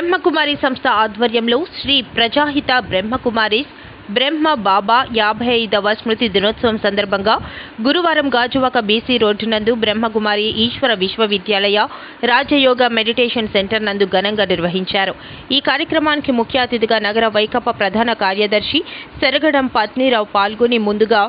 బ్రహ్మకుమారి సంస్థ ఆధ్వర్యంలో శ్రీ ప్రజాహిత బ్రహ్మకుమారీస్ బ్రహ్మ బాబా 55వ స్మృతి దినోత్సవం సందర్భంగా గురువారం గాజువాక బీసీ రోడ్డు నందు బ్రహ్మకుమారి ఈశ్వర విశ్వవిద్యాలయ రాజయోగ మెడిటేషన్ సెంటర్ నందు ఘనంగా నిర్వహించారు. ఈ కార్యక్రమానికి ముఖ్య అతిథిగా నగర వైకాపా ప్రధాన కార్యదర్శి సెరగడం పత్నీరావు పాల్గొని ముందుగా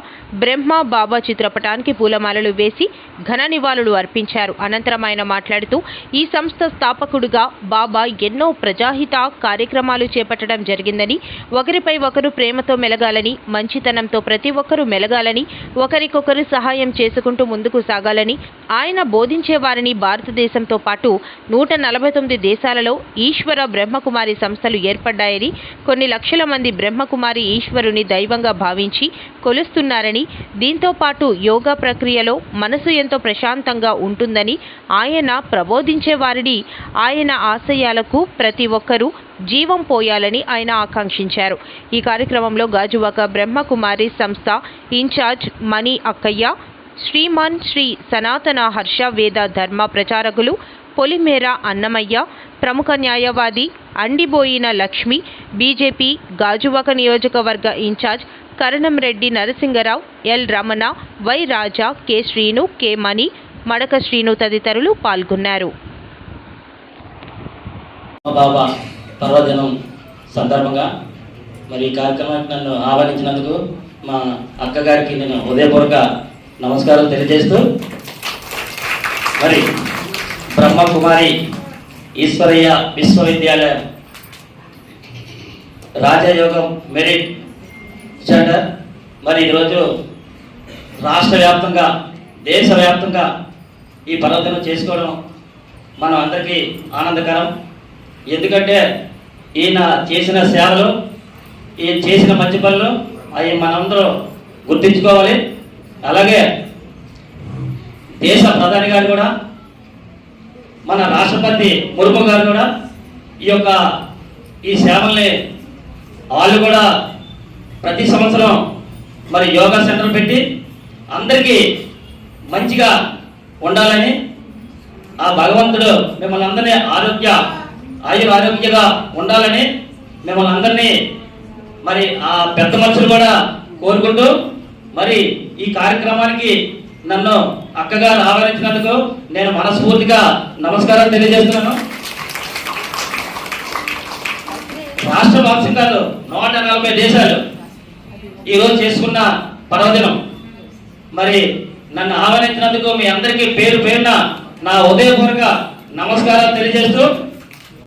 బ్రహ్మ బాబా చిత్రపటానికి పూలమాలలు వేసి ఘన నివాళులు అర్పించారు. అనంతరం ఆయన మాట్లాడుతూ ఈ సంస్థ స్థాపకుడుగా బాబా ఎన్నో ప్రజాహిత కార్యక్రమాలు చేపట్టడం జరిగిందని, ఒకరిపై ఒకరు ప్రేమతో మెలగాలని, మంచితనంతో ప్రతి ఒక్కరూ మెలగాలని, ఒకరికొకరు సహాయం చేసుకుంటూ ముందుకు సాగాలని ఆయన బోధించే వారిని భారతదేశంతో పాటు 149 దేశాలలో ఈశ్వర బ్రహ్మకుమారి సంస్థలు ఏర్పడ్డాయని, కొన్ని లక్షల మంది బ్రహ్మకుమారి ఈశ్వరుని దైవంగా భావించి కొలుస్తున్నారని, దీంతో పాటు యోగా ప్రక్రియలో మనసు ఎంతో ప్రశాంతంగా ఉంటుందని ఆయన ప్రబోధించే వారిని ఆయన ఆశయాలకు ప్రతి ఒక్కరూ జీవం పోయాలని ఆయన ఆకాంక్షించారు. ఈ కార్యక్రమంలో గాజువాక బ్రహ్మకుమారి సంస్థ ఇన్ఛార్జ్ మణి అక్కయ్య, శ్రీమాన్ శ్రీ సనాతన హర్ష వేద ధర్మ ప్రచారకులు పొలిమేర అన్నమయ్య, ప్రముఖ న్యాయవాది అండిబోయిన లక్ష్మి, బీజేపీ గాజువాక నియోజకవర్గ incharge Karanamreddy Narasingarao, L Ramana, Y Raja, K Srinu, K Mani, Madaka Srinu తదితరులు పాల్గొన్నారు. పర్వదినం సందర్భంగా మరి ఈ కార్యక్రమానికి నన్ను ఆహ్వానించినందుకు మా అక్కగారికి నేను హృదయపూర్వక నమస్కారం తెలియజేస్తూ, మరి బ్రహ్మకుమారి ఈశ్వరయ్య విశ్వవిద్యాలయం రాజయోగం మెరిట్ సెంటర్ మరి ఈరోజు రాష్ట్ర వ్యాప్తంగా దేశవ్యాప్తంగా ఈ పర్వదినం చేసుకోవడం మనం అందరికీ ఆనందకరం. ఎందుకంటే ఈయన చేసిన సేవలు, ఈయన చేసిన మంచి పనులు అవి మనందరూ గుర్తించుకోవాలి. అలాగే దేశ ప్రధాని గారు కూడా, మన రాష్ట్రపతి ముర్ము గారు కూడా ఈ సేవల్ని వాళ్ళు కూడా ప్రతి సంవత్సరం మరి యోగా సెంటర్ పెట్టి అందరికీ మంచిగా ఉండాలని, ఆ భగవంతుడు మిమ్మల్ని అందరినీ ఆరోగ్యంగా ఉండాలని మిమ్మల్ని అందరినీ మరి ఆ పెద్ద మనుషులు కూడా కోరుకుంటూ, మరి ఈ కార్యక్రమానికి నన్ను అక్కగారు ఆహ్వానించినందుకు నేను మనస్ఫూర్తిగా నమస్కారాలు తెలియజేస్తున్నాను. రాష్ట్ర వ్యాప్తంగా 140 దేశాలు ఈరోజు చేసుకున్న పర్వదినం. మరి నన్ను ఆహ్వానించినందుకు మీ అందరికీ పేరు పేరున నా హృదయపూర్వక నమస్కారాలు తెలియజేస్తూ